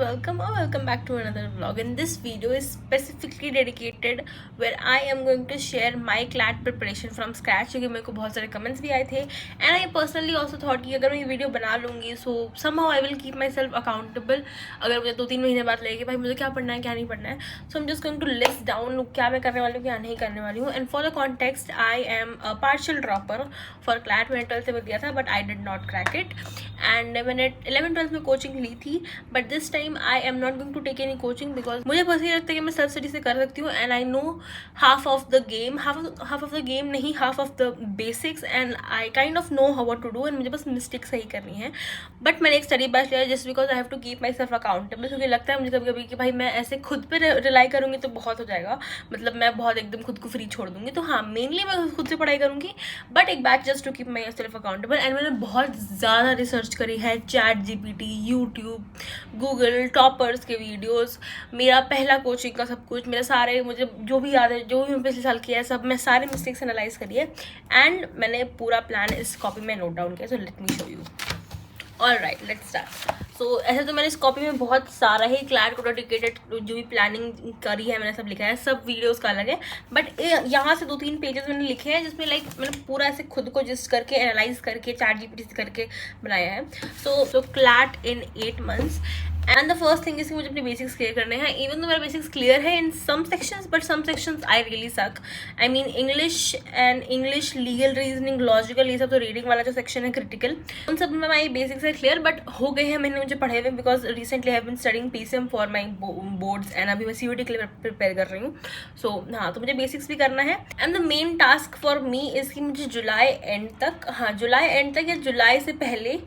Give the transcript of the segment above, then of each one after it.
welcome back to another vlog. And this video is specifically dedicated where I am going to share my CLAT preparation from scratch, क्योंकि मेरे को बहुत सारे comments भी आए थे and I personally also thought कि अगर मैं ये वीडियो बना लूँगी सो somehow I will keep myself accountable. अगर मुझे 2-3 महीने बाद लगेगी भाई मुझे क्या पढ़ना है क्या नहीं पढ़ना है, so I am just going to list down क्या मैं करने वाली हूँ क्या नहीं करने वाली हूँ. And for the context I am a partial dropper for CLAT. मैंने 12th में दिया था but I did not crack it. And मैंने 11th-12th में कोचिंग ली थी but this time I am not going to take any coaching because मुझे बस ये लगता है कि मैं सेल्फ स्टडी से कर सकती हूँ and I know half of the game, half of the game नहीं, half of the basics and I kind of know how what to do. And मुझे बस मिस्टेक सही करनी है. बट मैंने एक स्टडी बैच लिया just because I have to keep myself accountable, क्योंकि लगता है मुझे कभी कभी कि भाई मैं ऐसे खुद पे रिलाई करूँगी तो बहुत हो जाएगा, मतलब मैं बहुत एकदम खुद को फ्री छोड़ दूंगी. तो हाँ, मेनली मैं खुद से पढ़ाई करूँगी बट एक batch just to keep myself accountable. And मैंने बहुत ज़्यादा रिसर्च करी है, ChatGPT, यूट्यूब, गूगल, टॉपर्स के वीडियोस, मेरा पहला कोचिंग का सब कुछ, मेरे सारे मुझे जो भी याद है, जो भी मैं पिछले साल किया है सब, मैं सारे मिस्टेक्स एनालाइज करी है एंड मैंने पूरा प्लान इस कॉपी में नोट डाउन किया. So let me show you. Alright, let's start. So ऐसे तो मैंने इस कॉपी में बहुत सारा ही CLAT को डेडिकेटेड जो भी प्लानिंग करी है मैंने सब लिखा है, सब वीडियोस का अलग है बट यहाँ से 2-3 पेजेस मैंने लिखे हैं जिसमें लाइक मैंने पूरा ऐसे खुद को जिस्ट करके एनालाइज करके ChatGPT से करके बनाया है. सो CLAT in 8 months. And the first thing is कि मुझे अपने बेसिक्स क्लियर करने हैं. इवन तो मेरा बेसिक्स क्लियर है in some sections but some sections I really suck. I mean English and English, legal reasoning, logical, ये सब तो रीडिंग वाला जो सेक्शन है क्रिटिकल, उन सब में माई बेसिक्स है क्लियर बट हो गए हैं मैंने मुझे पढ़े हुए because recently I have been studying PCM for my boards and अभी मैं CUET के लिए प्रिपेयर कर रही हूँ. सो हाँ, तो मुझे बेसिक्स भी करना है. And the main task for me is कि मुझे जुलाई एंड तक या जुलाई से पहले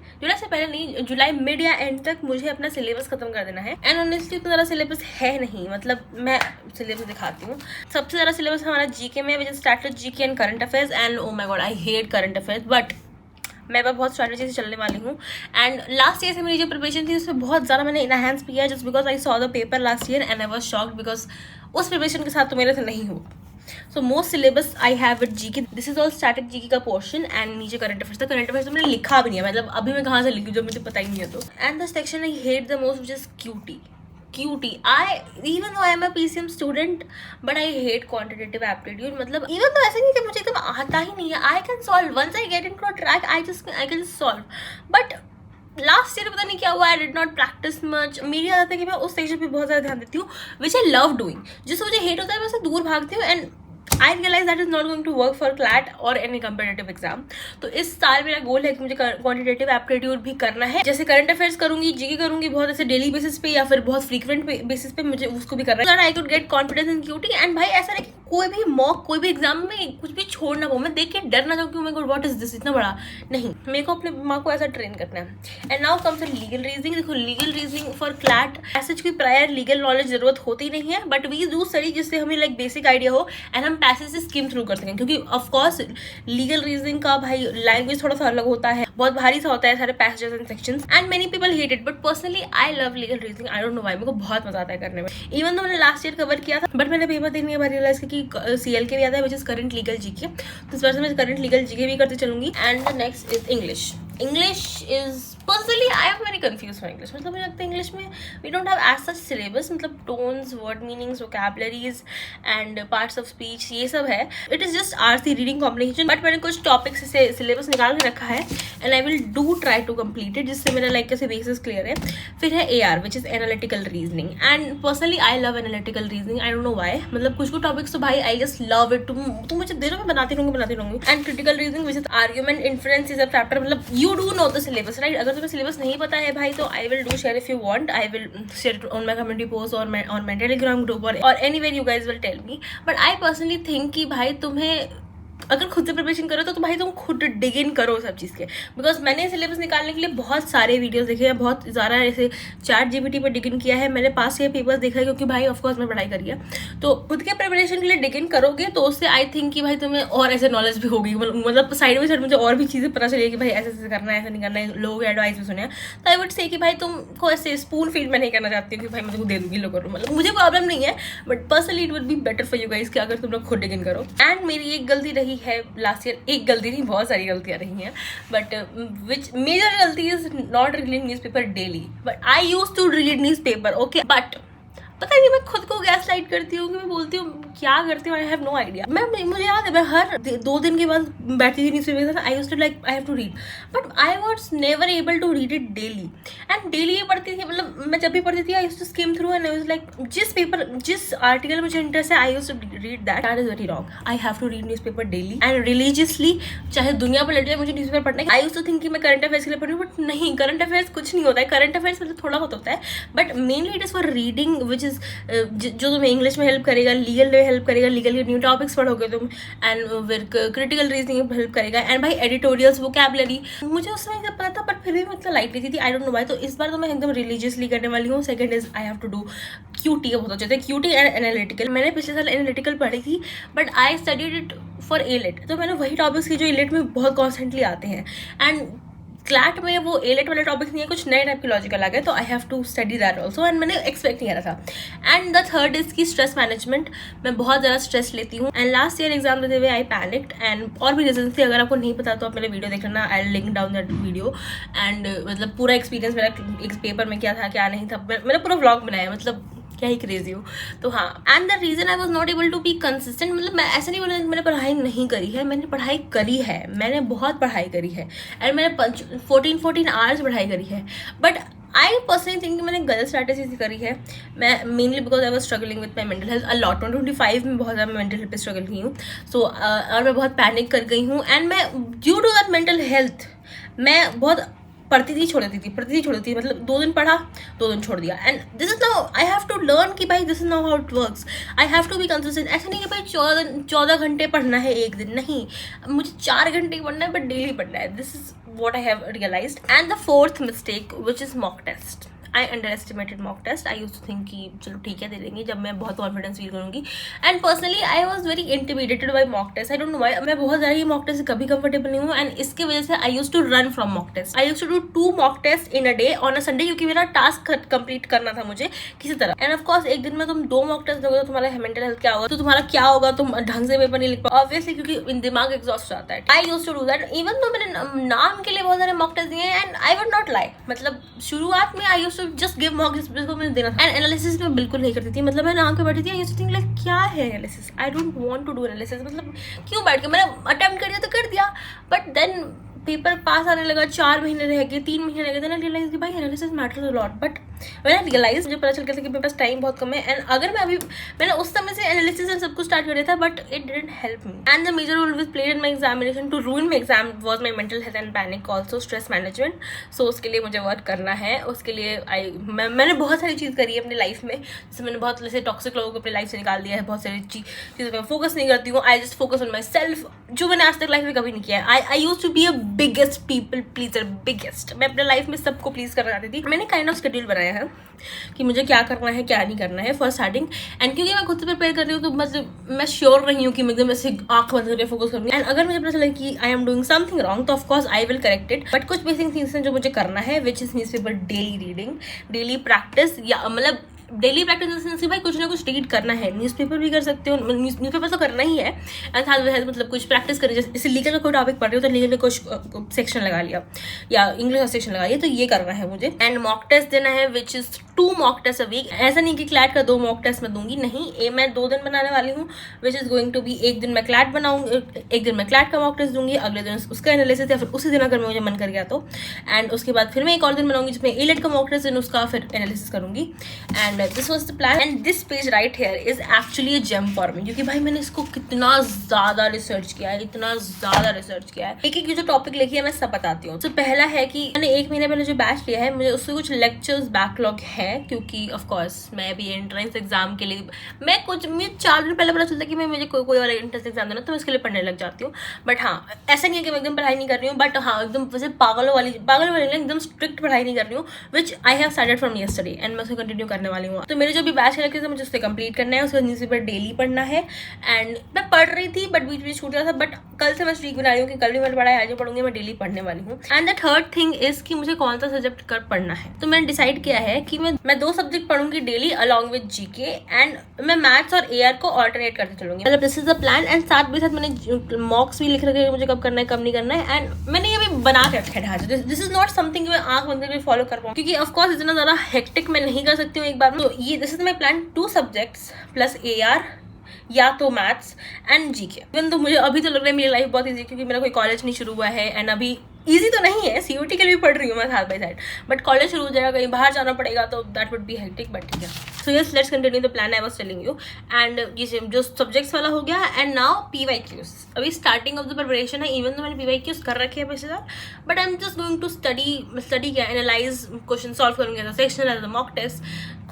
नहीं, जुलाई मिड या एंड तक मुझे अपना सिलेबस खत्म कर देना है. एंड ऑनेस्टली उतना ज़्यादा सिलेबस है नहीं, मतलब मैं सिलेबस दिखाती हूँ. सबसे ज़्यादा सिलेबस हमारा GK में, which is started GK and current affairs. And oh my God, I hate current affairs but मैं बहुत स्ट्रैटेजी से चलने वाली हूँ. एंड लास्ट ईयर से मेरी जो प्रिपरेशन थी उसमें बहुत ज़्यादा मैंने इनहैंस किया है just because I saw the paper last year and I was shocked because उस प्रिपरेशन के साथ तो मेरे से नहीं हो. So most syllabus I have with GK. This is all static GK का पोर्शन एंड नीचे करंट अफेयर्स था. करंट अफेयर्स तो मैंने लिखा भी नहीं है, मतलब अभी मैं कहाँ से लिखूँ जब मुझे पता ही नहीं है. तो and the section I hate the most which is QT. Even though I am a PCM student, but I hate quantitative aptitude. मतलब even though ऐसा नहीं कि मुझे एकदम आता ही नहीं है, I can solve. Once I get into a track, I can just solve. But last year पता नहीं क्या हुआ, I did not practice much. मेरी आदत है कि मैं उस सेक्शन पे बहुत ज़्यादा ध्यान देती हूँ which I love doing. जिससे मुझे हेट होता है मैं उससे दूर भागती हूँ and I realize that is not going to work for CLAT or any competitive exam. तो इस साल मेरा गोल है कि मुझे क्वांटिटेटिव एप्टीट्यूड भी करना है. जैसे करंट अफेयर्स करूंगी, GK करूंगी बहुत ऐसे डेली बेसिस पे या फिर बहुत फ्रीक्वेंट बेसिस पे, मुझे उसको भी करना है. I could get confidence in QT. And भाई ऐसा नहीं कि कोई भी मॉक, कोई भी एग्जाम में कुछ भी छोड़ ना पाऊँ, मैं देख के डर ना जाऊँ कि my God what is this, इतना बड़ा नहीं. मेरे को अपने दिमाग को ऐसा ट्रेन करना है. And now comes legal reasoning. देखो, लीगल रीजनिंग फॉर CLAT ऐसे कोई प्रायर लीगल नॉलेज जरूरत होती नहीं है बट वी डू स्टडी जिससे हमें लाइक बेसिक आइडिया हो एंड हम पैसेज से स्किम थ्रू कर सकें. क्योंकि ऑफ कोर्स लीगल रीजनिंग का भाई लैंग्वेज थोड़ा सा अलग होता है, बहुत भारी सा होता है, सारे passages and sections and many people hate it but personally I love legal reasoning. I don't know why, मेरे को बहुत मजा आता है करने में. इवन तो मैंने लास्ट ईयर कवर किया था बट मैंने पेपर देखने के बाद रियलाइज कि CL के भी आता है which is current legal GK. तो इस बार से मैं करंट लीगल GK भी करते चलूंगी. And the next is English. English is personally I am very confuse for English. मतलब मुझे लगता है इंग्लिश में we don't have as such syllabus, मतलब tones, word meanings, vocabularies and parts of speech ये सब है. It is just RC reading comprehension but मैंने कुछ टॉपिक्स से सिलेबस निकाल के रखा है and I will do try to complete it जिससे मेरा लाइक कैसे बेसिस क्लियर है. फिर है AR which is analytical reasoning. And personally I love analytical reasoning. I don't know why, मतलब कुछ टॉपिक्स तो भाई आई जस्ट लव इट. तुम मुझे दे दो, मैं बनाती रहूंगी. And critical reasoning which is argument, inference is a chapter. मतलब you do know the syllabus right. अगर तुम्हें सिलेबस नहीं पता है भाई तो I will do share if you want. I will share it on my community post और on my Telegram group और anywhere you guys will tell me. But I personally think कि भाई तुम्हें अगर खुद से प्रिपरेशन करो तो भाई तुम खुद डिग इन करो सब चीज़ के. बिकॉज मैंने सिलेबस निकालने के लिए बहुत सारे वीडियोस देखे हैं, बहुत ज़्यादा ऐसे ChatGPT पर डिग इन किया है. मैंने पास के पेपर्स देखा है क्योंकि भाई ऑफकोर्स मैं पढ़ाई करी है. तो खुद के प्रिपरेशन के लिए डिग इन करोगे तो उससे आई थिंक कि भाई तुम्हें और ऐसे नॉलेज भी होगी. मतलब साइड बाई साइड मुझे और भी चीज़ें पता चलेगी कि भाई ऐसे ऐसे करना है, ऐसा नहीं करना है. लोगों के एडवाइस भी सुने. तो आई वुड से कि भाई तुमको ऐसे स्पून फीड में नहीं करना चाहती हूँ कि भाई मुझे दे दूँगी लो करो. मतलब मुझे प्रॉब्लम नहीं है but personally it would be better for you guys कि अगर तुम लोग खुद डिग इन करो. एंड मेरी एक गलती रही रही है लास्ट ईयर, एक गलती नहीं बहुत सारी गलतियाँ रही हैं, बट विच मेजर गलती is not reading newspaper daily. But I use to read newspaper, okay, but पता नहीं मैं खुद को गैस लाइट करती हूँ कि मैं बोलती हूँ क्या करती हूँ, आई हैव नो आइडिया. मुझे याद है मैं हर 2 दिन के बाद बैठती थी newspaper, I used to like I have to read, but I was never able to read it daily. And daily ये पढ़ती थी, मतलब मैं जब भी पढ़ती थी I used to skim through and I was like जिस आर्टिकल मुझे इंटरेस्ट है I used to read that is very wrong. I have to read newspaper daily and religiously, चाहे दुनिया पलट जाए मुझे न्यूज़पेपर पढ़ना है. आई यूज्ड टू थिंक कि मैं करंट अफेयर्स के लिए पढ़ रही हूँ, बट नहीं, करंट अफेयर्स कुछ नहीं होता है. करंट अफेयर्स मतलब थोड़ा बहुत होता है, but mainly it is for reading which is जो तुम्हें इंग्लिश में हेल्प करेगा, लीगल में हेल्प करेगा, लीगल के न्यू टॉपिक्स पढ़ोगे तुम, एंड फिर क्रिटिकल रीजनिंग में हेल्प करेगा, एंड भाई एडिटोरियल्स, वोकैबुलरी. मुझे उस समय सब पता था, बट फिर भी मैं इतना लाइट लेती थी, आई डोंट नो व्हाई. तो इस बार तो मैं एकदम रिलीजियसली करने वाली हूँ. Second is I have to do QT, बहुत अच्छे थे क्यूटी एंड एनालिटिकल. मैंने पिछले साल एनालिटिकल पढ़ी थी, but I studied it for AILET, तो मैंने वही टॉपिक्स की जो एलेट में बहुत कॉन्स्टेंटली आते हैं. एंड क्लैट में वो एलेट वाले टॉपिक्स नहीं है, कुछ नए टाइप के लॉजिकल आ गए, तो I have to study that also. And मैंने एक्सपेक्ट नहीं करा था. And the third is key stress management. मैं बहुत ज़्यादा स्ट्रेस लेती हूँ, एंड लास्ट ईयर एग्जाम देते हुए आई पैनिक्ड, एंड और भी रीजन थे. अगर आपको नहीं पता तो आप मेरे वीडियो देख लेना, I link down that video. And मतलब पूरा एक्सपीरियंस मेरा एक पेपर में क्या था क्या नहीं था, मैंने पूरा व्लॉग बनाया, मतलब क्या ही क्रेजी हो. तो हाँ, and the reason I was not able to be consistent, मतलब मैं ऐसा नहीं बोला मैंने पढ़ाई नहीं करी है, मैंने पढ़ाई करी है, मैंने बहुत पढ़ाई करी है, एंड मैंने 14 आवर्स पढ़ाई करी है. बट आई पर्सनली थिंक मैंने गलत स्ट्रैटेजी से करी है. मैं mainly because I was struggling with my mental health a lot. 2025 में बहुत ज़्यादा मेंटल हेल्थ पे स्ट्रगल की हूँ. सो और मैं बहुत पैनिक कर गई हूँ, एंड मैं due to that mental health मैं बहुत पढ़ती थी छोड़ देती थी, मतलब 2 दिन पढ़ा 2 दिन छोड़ दिया. And this is now I have to learn कि भाई this is now how it works. I have to be consistent. ऐसा नहीं कि भाई 14 घंटे पढ़ना है एक दिन, नहीं, मुझे 4 घंटे पढ़ना है, बट डेली पढ़ना है. This is what I have realized. And the fourth mistake, which is mock test. I underestimated mock test. I used to think कि चलो ठीक है दे देंगे जब मैं बहुत कॉन्फिडेंस फील करूँगी. And personally I was very intimidated by mock test. I don't know why. मैं बहुत ज़्यादा ये मॉक टेस्ट से कभी कंफर्टेबल नहीं हूँ, एंड इसकी वजह से I use to run from mock test. I use to do 2 mock test in a day on a Sunday, क्योंकि मेरा टास्क कंप्लीट करना था मुझे किसी तरह. एंड ऑफकोर्स एक दिन में तुम 2 मॉक टेस्ट दोगे तो तुम्हारा मेंटल हेल्थ क्या होगा, तो तुम्हारा क्या होगा, तुम ढंग से पेपर नहीं लिख पाओ ऑब्वियसली, क्योंकि दिमाग एग्जॉस्ट जाता है. I use to do that, even though मैंने नाम के लिए बहुत सारे मॉक टेस्ट दिए, and I would not lie, मतलब शुरुआत में I use to just give mock जिसको मैंने देना था. एंड एनालिसिस में बिल्कुल नहीं करती थी, मतलब मैं नाम पे बैठी थी, I used to think like क्या है analysis, I don't want to do analysis, मतलब क्यों बैठ के, मैंने अटेम्प्ट कर दिया तो कर दिया, बट देन पेपर पास आने लगा, 4 महीने रह गए, 3 महीने रह गए, देन आई रियलाइज कि भाई analysis matters a lot. But मैंने रियलाइज, मुझे पता चल गया था कि मेरे पास टाइम बहुत कम है, एंड अगर मैंने उस समय से एनालिसिस एंड सब कुछ स्टार्ट कर दिया था, but it didn't help me. And the major role which played in my examination to ruin my exam was my mental health and panic, also stress management. So उसके लिए मुझे work करना है. उसके लिए मैंने बहुत सारी चीज़ करी है अपनी लाइफ में. जैसे मैंने बहुत ऐसे टॉक्सिक लोगों को अपनी लाइफ से निकाल दिया है, बहुत सारी चीज़ों पर फोकस नहीं करती हूँ. I just focus on my self, जो मैंने आज तक लाइफ में कभी नहीं किया है. I use to be a biggest people pleaser, biggest. मैं अपने लाइफ में सबको प्लीज करना चाहती थी. मैंने काइंड ऑफ शेड्यूल बनाया है कि मुझे क्या करना है क्या नहीं करना है फॉर स्टार्टिंग. एंड क्योंकि मैं खुद से प्रिपेयर कर रही हूँ, तो मतलब मैं श्योर रही हूँ कि मैं एकदम ऐसे आँख बंद करके फोकस करूँगी. एंड अगर मुझे पता चला कि I am doing something wrong, तो of course I will correct it. But कुछ बेसिक थिंग्स हैं जो मुझे करना है, which is newspaper daily reading, daily practice, या मतलब डेली प्रैक्टिस भाई कुछ ना कुछ रीड करना है. न्यूज़पेपर भी कर सकते हो, न्यूज़पेपर तो करना ही है, एंड साथ मतलब कुछ प्रैक्टिस करें. जैसे लीगल का कोई टॉपिक पढ़ रही हो तो लीगल का कुछ सेक्शन लगा लिया, या इंग्लिश का सेक्शन लगा लिया, तो ये करना है मुझे. एंड मॉक टेस्ट देना है, which is 2 mock test a week. ऐसा नहीं कि क्लैट का 2 मॉक टेस्ट मैं दूंगी, नहीं, मैं 2 दिन बनाने वाली हूँ, which is going to be, एक दिन मैं क्लैट बनाऊंगी, एक दिन मैं क्लैट का मॉक टेस्ट दूंगी, अगले दिन उसका एनालिसिस, या फिर उसी दिन अगर मुझे मन कर गया तो. एंड उसके बाद फिर मैं एक और दिन बनाऊंगी जिसमें एलेट का मॉक टेस्ट, एंड उसका फिर एनालिसिस करूंगी. And this was the plan. And this page right here is actually a gem for me, क्योंकि भाई मैंने इसको कितना ज़्यादा रिसर्च किया है, इतना ज़्यादा रिसर्च किया है. एक जो टॉपिक लिखी है मैं सब बताती हूँ. तो पहला है कि मैंने 1 महीने पहले जो बैच लिया है, मुझे उससे कुछ लेक्चर्स बैकलॉग है, क्योंकि ऑफकोर्स मैं भी एंट्रेंस एग्जाम के लिए मुझे 4 दिन पहले पता चलता है कि मुझे कोई और एंट्रेंस एग्जाम देना, तो मैं इसके लिए पढ़ने लग जाती हूँ. बट हाँ, ऐसा नहीं है कि मैं एकदम पढ़ाई नहीं कर रही हूँ, बट हाँ एकदम वैसे पागल वाली एकदम स्ट्रिक्ट पढ़ाई नहीं कर रही हूँ, which I have started from yesterday, and मैं उसे कंटिन्यू करने वाली वाली हूँ। तो मेरे जो भी बैच लगे थे मुझे उससे कंप्लीट करना है, उसका न्यूज़पेपर डेली पढ़ना है। एंड मैं पढ़ रही थी बट बीच बीच छूट रहा था, बट कल से मैं स्ट्रीक बना रही हूँ कि कल भी मैंने पढ़ा है, आज भी पढ़ूंगी, मैं डेली पढ़ने वाली हूँ। And the third thing is कि मुझे कौन सा सब्जेक्ट कर पढ़ना है। तो मैंने डिसाइड किया है कि मैं 2 सब्जेक्ट पढ़ूंगी daily along with GK, and मैं मैथ्स और एआर को ऑल्टरनेट करते चलूंगी। मतलब this is the plan. And साथ भी साथ मैंने मॉक्स भी लिख रखे हैं मुझे कब करना है कब नहीं करना है। एंड मैंने ये भी बना के रखा है ढांचा। दिस इज नॉट समथिंग मैं आंख बंद करके फॉलो कर पाऊँ, क्योंकि ऑफकोर्स इतना ज्यादा हेक्टिक मैं नहीं कर सकती हूँ एक बार में। तो ये this is my plan, 2 subjects plus AR या तो मैथ्स एंड जीके। इवन तो मुझे अभी तो लग रहा है मेरी लाइफ बहुत ईजी, क्योंकि मेरा कोई कॉलेज नहीं शुरू हुआ है। एंड अभी ईजी तो नहीं है, सीओटी के लिए भी पढ़ रही हूँ मैं side by side, but college शुरू हो जाएगा, कहीं बाहर जाना पड़ेगा, तो that would be hectic, but ठीक है। So yes, let's continue the plan I was telling you. And ये जो सब्जेक्ट्स वाला हो गया। एंड नाउ PYQs, अभी स्टार्टिंग ऑफ द प्रिपरेशन है। इवन तो मैंने PYQs कर रखे हैं पिछले साल, but I am just going to study क्या, एनालाइज, क्वेश्चन सॉल्व करूँगी as a sectional, as a mock test,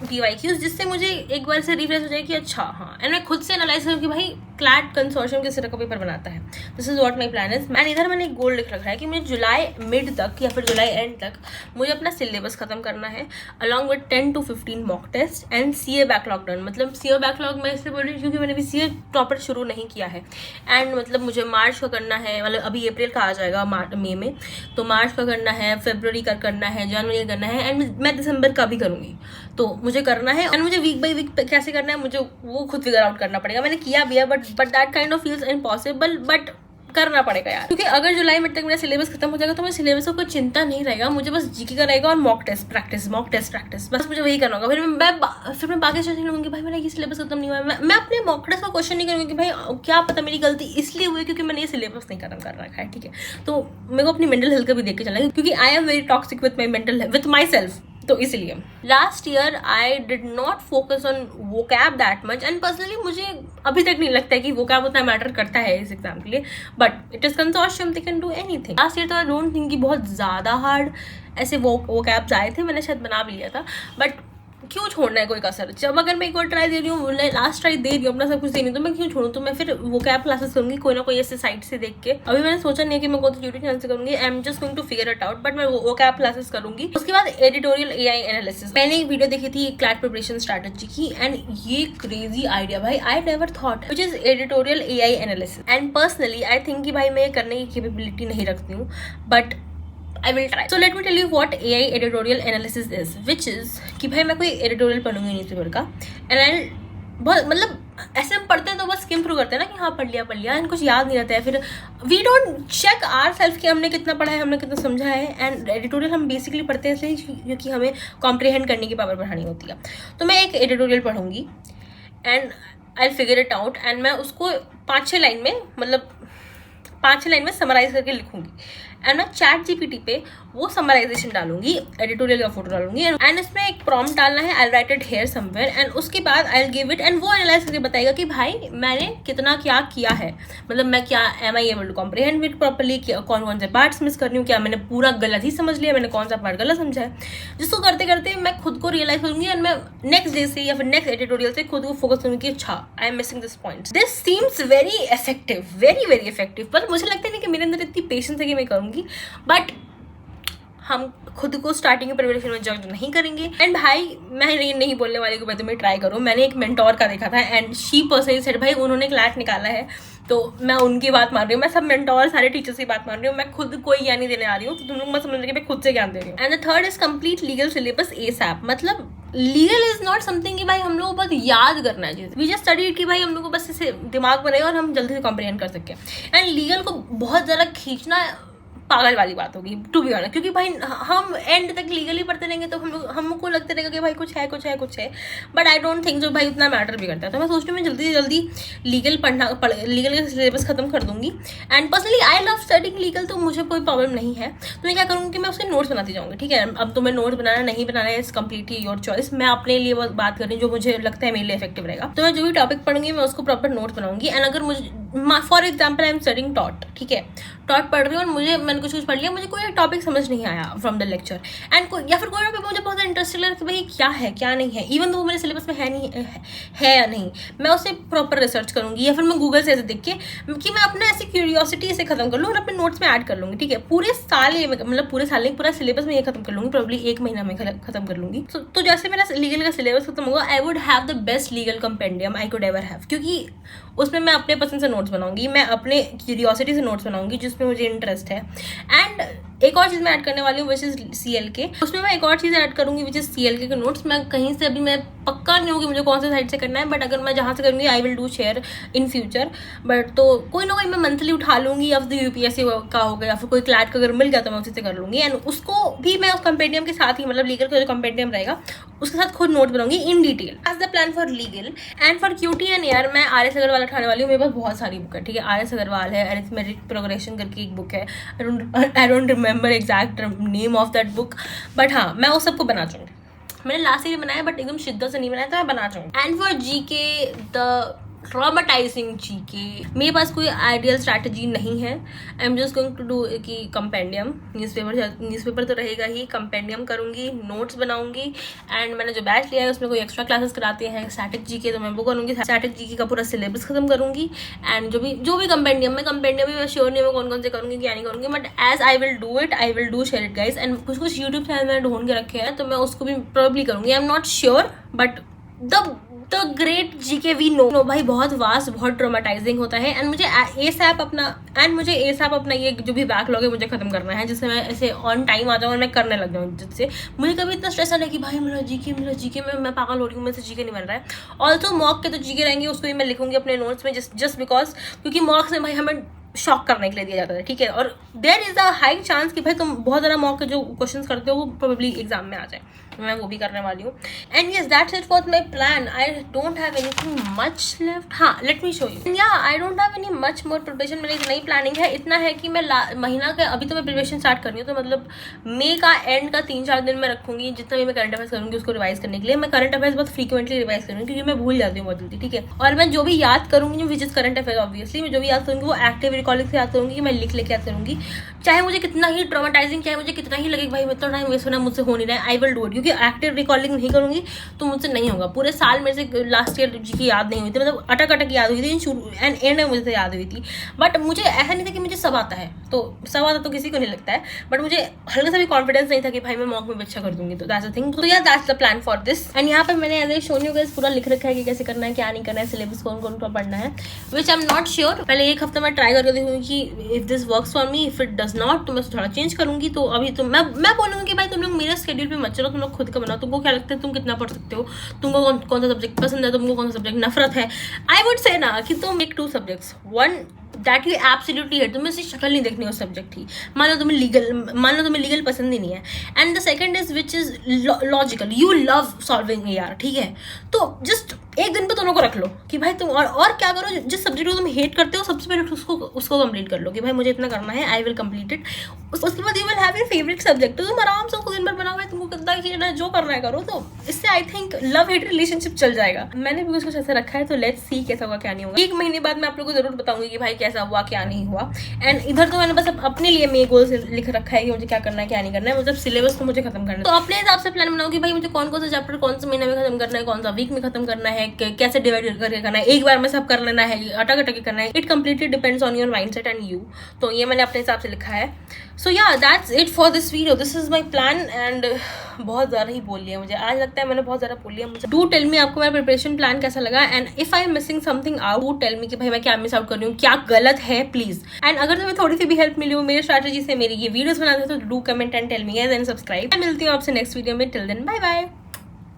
PYQs, जिससे मुझे एक बार से रिफ्रेश हो जाए कि अच्छा हाँ, एंड मैं खुद से एनालाइज करूँ कि भाई क्लैट कंसोर्शियम किस तरह का पेपर बनाता है। This is what my plan is. And इधर मैंने एक गोल लिख रखा है कि मुझे जुलाई मिड तक या फिर जुलाई एंड तक मुझे अपना सिलेबस खत्म करना है, along with 10 to 15 mock test and CA backlog done. मतलब CA बैकलॉग मैं इसलिए बोल रही हूँ क्योंकि मैंने भी CA प्रॉपर शुरू नहीं किया है। एंड मतलब मुझे मार्च का करना है, मतलब अभी अप्रैल का आ जाएगा मई में, तो मार्च का करना है, फरवरी का करना है, जनवरी का करना है, एंड मैं दिसंबर का भी करूँगी। तो मुझे करना है। एंड मुझे वीक बाई वीक कैसे करना है मुझे वो खुद फिगर आउट करना पड़ेगा। मैंने किया भी है, but that kind of feels impossible, but करना पड़ेगा यार, क्योंकि अगर जुलाई मिड तक मेरा सिलेबस खत्म हो जाएगा तो मेरे सिलेबस को कोई चिंता नहीं रहेगा, मुझे बस जीके का रहेगा और मॉक टेस्ट प्रैक्टिस, बस मुझे वही करना होगा। फिर मैं बाकी सोचने लगूंगी भाई मेरा ये सिलेबस खत्म नहीं हुआ है। मैं अपने मॉक टेस्ट का क्वेश्चन नहीं करूँगी कि भाई क्या पता मेरी गलती इसलिए हुई क्योंकि मैंने ये सिलेबस नहीं खत्म कर रखा है, ठीक है। तो मेरे को अपनी मेंटल हेल्थ का भी देख के चलना है, क्योंकि आई am very toxic with my self. तो इसलिए last year I did not focus on vocab that much, and personally मुझे अभी तक नहीं लगता है कि वोकैब उतना मैटर करता है इस एग्जाम के लिए, but it is consortium, they can do anything. Last year तो आई डोंट थिंक कि बहुत ज़्यादा हार्ड ऐसे वोकैब्स आए थे, मैंने शायद बना भी लिया था, बट क्यों छोड़ना है कोई कसर। जब अगर मैं एक बार ट्राई दे रही हूँ, लास्ट ट्राई दे रही हूँ, अपना सब कुछ दे रही हूँ, तो मैं क्यों छोड़ूँ। तो मैं फिर वो कैब क्लासेस करूँगी कोई ना कोई ऐसे साइट से देख के। अभी मैंने सोचा नहीं है कि मैं कोई यूट्यूब चैनल से करूँगी, I am just going to figure it out, but मैं वो कैब क्लासेस करूँगी। उसके बाद एडिटोरियल AI एनालिसिस, मैंने एक वीडियो देखी थी क्लैट प्रिपरेशन स्ट्रैटेजी की, एंड ये क्रेजी आइडिया भाई, I never thought, which is editorial AI analysis. And personally I think कि भाई मैं करने की कैपेबिलिटी नहीं रखती हूँ, but I will try. So let me tell you what AI editorial analysis is, which is कि भाई मैं कोई एडिटोरियल पढ़ूंगी न्यूज़पेपर का, एंड आई बहुत मतलब ऐसे हम पढ़ते हैं तो बस स्किम थ्रू करते हैं ना कि हाँ पढ़ लिया, एंड कुछ याद नहीं रहता है। फिर we don't check our self कि हमने कितना पढ़ा है, हमने कितना समझा है। एंड एडिटोरियल हम बेसिकली पढ़ते हैं इसलिए क्योंकि हमें कॉम्प्रिहेंड करने की पावर बढ़ानी होती है। तो मैं एक एडिटोरियल पढ़ूंगी and I figure it out, and मैं उसको 5-6 लाइन में, मतलब 5-6 लाइन में समराइज करके लिखूंगी, एंड मैं ChatGPT पे वो समराइजेशन डालूंगी, एडिटोरियल का फोटो डालूंगी, एंड इसमें एक प्रॉम्प्ट डालना है, I write it here somewhere, and उसके बाद आई गिव इट, एंड वो एनालाइज करके बताएगा कि भाई मैंने कितना क्या किया है, मतलब मैं क्या am I able to comprehend it properly, कौन कौन से पार्ट्स मिस कर रही हूँ, क्या मैंने पूरा गलत ही समझ लिया, मैंने कौन सा पार्ट गलत समझा है। जिसको करते करते मैं खुद को रियलाइज करूंगी, एंड मैं नेक्स्ट डे से या फिर नेक्स्ट एडिटोरियल से खुद को फोकस करूंगी कि अच्छा आई am missing this point. This seems very effective, very very effective, पर मुझे लगता है कि मेरे अंदर इतनी पेशेंस है कि मैं करूंगी, बट हम खुद को स्टार्टिंग की प्रिपरेशन में जज नहीं करेंगे। एंड भाई मैं ये नहीं बोलने वाली कि भाई तुम्हें ट्राई करो, मैंने एक मेंटोर का देखा था, एंड शी पर्सनली सेड भाई उन्होंने क्लैट निकाला है, तो मैं उनकी बात मान रही हूँ, मैं सब मेंटोर सारे टीचर्स की बात मान रही हूँ, मैं खुद कोई ज्ञान नहीं देने आ रही हूँ, तो तुम लोग मत समझ रहे कि मैं खुद से ज्ञान दे रही हूँ। And the third is complete legal syllabus ASAP। मतलब लीगल इज नॉट समथिंग कि भाई हम लोग को बस याद करना है, वी जस्ट स्टडी कि भाई हम लोग को बस इसे दिमाग में रहे और हम जल्दी से कॉम्प्रिहेंड कर सकें। एंड लीगल को बहुत ज़्यादा खींचना पागल वाली बात होगी टू बी ऑनेस्ट, क्योंकि भाई हम एंड तक लीगली पढ़ते रहेंगे तो हमको लगता रहेगा कि भाई कुछ है, बट आई डोंट थिंक जो भाई उतना मैटर भी करता है। तो मैं सोचती हूँ मैं जल्दी से जल्दी लीगल लीगल का सिलेबस खत्म कर दूंगी। And personally I love studying legal, तो मुझे कोई प्रॉब्लम नहीं है। तो मैं क्या करूँगी कि मैं उसके नोट्स बनाती जाऊँगी, ठीक है। अब तो मैं नोट्स बनाना नहीं बनाना है, इट्स कम्प्लीटली योर चॉइस, मैं अपने लिए बात कर रही हूँ जो मुझे लगता है मेरे लिए इफेक्टिव रहेगा। तो मैं जो भी टॉपिक पढ़ूंगी मैं उसको प्रॉपर नोट्स बनाऊंगी, एंड अगर मुझे for example I am studying taught, ठीक है, टॉट पढ़ रही हूँ और मैंने कुछ पढ़ लिया, मुझे कोई टॉपिक समझ नहीं आया फ्रॉम द लेक्चर एंड या फिर कोई टॉपिक मुझे बहुत इंटरेस्टिंग लगा कि भाई क्या है क्या नहीं है, इवन तो वो मेरे सिलेबस में है या नहीं, मैं उसे प्रॉपर रिसर्च करूँगी या फिर मैं गूगल से ऐसे देख के कि मैं अपना ऐसी क्यूरियोसिटी से खत्म कर लूँ और अपने नोट्स में ऐड कर लूँगी, ठीक है, पूरे साल ये मतलब पूरे साल नहीं, पूरा सिलेबस में ये खत्म कर लूँगी, प्रॉब्ली 1 महीना में खत्म कर लूँगी। तो जैसे मेरा लीगल का सिलेबस खत्म होगा, I would have the best legal compendium I could ever have, क्योंकि उसमें मैं अपने पसंद से नोट्स बनाऊंगी, मैं अपने क्यूरियोसिटी से नोट्स बनाऊंगी जिसमें मुझे इंटरेस्ट है। एंड एक और चीज़ मैं ऐड करने वाली हूँ विच इज़ CLK, उसमें मैं एक और चीज़ ऐड करूँगी विच इज़ CLK के नोट्स। मैं कहीं से अभी मैं पक्का नहीं होगी मुझे कौन से साइड से करना है, बट अगर मैं जहाँ से करूँगी आई will do share in future, but तो कोई ना कोई मैं मंथली उठा लूँगी, या फिर UPSC का हो गया या फिर कोई क्लैट का अगर मिल गया तो मैं उसी से कर लूँगी, एंड उसको भी मैं उस कंपेंडियम के साथ ही, मतलब लीगल का जो कंपेंडियम रहेगा उसके साथ खुद नोट बनाऊंगी in detail. As the plan for legal and for QT and AR मैं RS अग्रवाल उठाने वाली हूँ। मेरे पास बहुत सारी बुक है, ठीक है, RS अग्रवाल है, अरिथमेटिक प्रोग्रेशन करके एक बुक है, I don't remember exact name of that book, but हाँ मैं उस सबको बना चुकी। मैंने लास्ट ईयर बनाया बट एकदम शिद्दत से नहीं बनाया, तो मैं बना चुकी। And for GK the traumatising GK मेरे पास कोई आइडियल स्ट्रैटेजी नहीं है, I am just going to do कि कंपेंडियम, न्यूज़पेपर तो रहेगा ही, कंपेंडियम करूँगी, नोट्स बनाऊंगी, एंड मैंने जो बैच लिया है उसमें कोई एक्स्ट्रा क्लासेस कराते हैं स्टैटिक GK, तो मैं वो करूँगी, स्टैटिक GK का पूरा सिलेबस खत्म करूँगी। एंड जो भी कंपेंडियम भी मैं श्योर नहीं मैं कौन से करूँगी क्या नहीं करूँगी, but as I will do it I will do share it guys. And कुछ यूट्यूब चैनल मैंने ढूंढ के रखे हैं तो मैं उसको भी प्रॉब्ली करूँगी, I am not sure, but the great GK we know भाई बहुत वास्ट, बहुत ट्रोमाटाइजिंग होता है। एंड मुझे ASAP अपना ये जो भी बैकलॉग है मुझे खत्म करना है, जिससे मैं ऐसे ऑन टाइम आ जाऊँ और मैं करने लग जाऊँ, जिससे मुझे कभी इतना स्ट्रेस नहीं कि भाई मेरा GK में मैं पागल हो रही हूँ, मेरे से GK नहीं बन रहा है। ऑल्सो मॉक के तो GK रहेंगे, उसको भी मैं लिखूंगी अपने नोट्स में, जस्ट बिकॉज क्योंकि मॉक्स में भाई हमें शॉक करने के लिए दिया जाता है, ठीक है, और there is a high chance कि भाई तुम बहुत ज़्यादा मॉक के जो क्वेश्चंस करते हो वो प्रोबेबली एग्जाम में आ जाए, मैं वो भी करने वाली हूँ। And yes that's it for my plan, I don't have anything much left. हाँ लेट मी शो यू, या I don't have any much more preparation, मेरी इतना ही प्लानिंग है, इतना है कि मैं महीना का अभी तो मैं प्रिपरेशन स्टार्ट कर रही हूँ, तो मतलब मई का एंड का 3-4 दिन में रखूंगी, जितना भी मैं करंट अफेयर्स करूँगी उसको रिवाइज करने के लिए। मैं करंट अफेयर्स बहुत फ्रीक्वेंटली रिवाइज करूँगी क्योंकि मैं भूल जाती हूँ बहुत जल्दी, ठीक है, और मैं जो भी याद करूँगी which is current affair obviously, मैं जो भी याद करूँगी वो एक्टिव रिकॉलिंग से याद करूँगी, मैं लिख लेके याद करूँगी, चाहे मुझे कितना ही ट्रॉमाटाइजिंग, चाहे मुझे कितना ही लगे भाई इतना टाइम वेस्ट होना मुझसे हो नहीं रहा है, आई विल डू इट, क्योंकि एक्टिव रिकॉलिंग नहीं करूँगी तो मुझसे नहीं होगा। पूरे साल मेरे से लास्ट ईयर GK याद नहीं हुई थी, मतलब अटक याद हुई थी, शुरू एंड में मुझे से याद हुई थी, बट मुझे ऐसा नहीं था कि मुझे सब आता है, तो सब आता तो किसी को नहीं लगता है, बट मुझे हल्का सा भी कॉन्फिडेंस नहीं था कि भाई मैं मॉक में अच्छा कर दूंगी, तो दैट्स द थिंग। तो यार that's the plan for this. And यहाँ पे मैंने as a shown you guys पूरा लिख रखा है कि कैसे करना है क्या नहीं करना है, सिलेबस कौन कौन सा पढ़ना है, विच आई एम नॉट श्योर। पहले एक हफ्ता मैं ट्राई करके देखूंगी कि if this works for me, if it does not तो मैं थोड़ा चेंज करूंगी। तो अभी तो मैं बोलूँगी कि भाई तुम लोग मेरे स्केड्यूल पे मत चलो, तुम लोग खुद का बनाओ, तुमको क्या लगता है तुम कितना पढ़ सकते हो, तुमको कौन सा सब्जेक्ट पसंद है, तुमको कौन सा सब्जेक्ट नफरत है। आई वुड से ना कि तुम एक 2 subjects, one that you absolutely hate, तुम्हें इसकी शक्ल नहीं देखनी उस सब्जेक्ट की, मान लो तुम्हें लीगल पसंद ही नहीं है, and the second is which is logical, you love solving यार, ठीक है, तो जस्ट एक दिन पे दोनों को रख लो कि भाई तुम और क्या करो, जिस सब्जेक्ट को तुम हेट करते हो सबसे पहले उसको कंप्लीट कर लो कि भाई मुझे इतना करना है, आई विल कंप्लीट इट। उसके बाद you will have your favourite subject, तो तुम आराम से उसको दिन भर बनाओ, तुमको कितना ही जो करना है करो, तो इससे I think love hate relationship चल जाएगा। मैंने भी कुछ ऐसा रखा है, तो लेट्स सी कैसा हुआ क्या नहीं हुआ। 1 महीने बाद मैं आप लोगों को जरूर बताऊंगी कि भाई कैसा हुआ क्या नहीं हुआ। एंड इधर तो मैंने बस अपने लिए मेरे गोल से लिख रखा है कि मुझे क्या करना है क्या नहीं करना है, मतलब सिलेबस तो मुझे खत्म करना है, तो अपने हिसाब से प्लान बनाओ कि भाई मुझे कौन सा चैप्टर कौन से महीने में खत्म करना है, कौन सा वीक में खत्म करना है, कैसे डिवाइड करके करना है, एक बार में सब कर लेना है, अटक के करना है, it completely depends on your mindset and you. तो ये मैंने अपने हिसाब से लिखा है। सो या that's it for this video, this is my plan. And बहुत ज़्यादा ही बोल लिया, मुझे आज लगता है मैंने बहुत ज़्यादा बोल लिया। मुझे डू टेल मी आपको मेरा प्रिपरेशन प्लान कैसा लगा, and if I am missing something out, do tell me कि भाई मैं क्या मिस आउट कर रही हूँ, क्या गलत है प्लीज। एंड अगर तुम्हें थोड़ी सी भी हेल्प मिली हो मेरी स्ट्रैटेजी से, मेरी ये वीडियोस बनाते हो, तो do comment and tell me and subscribe. मैं मिलती हूँ आपसे नेक्स्ट वीडियो में, टिल देन बाय बाय।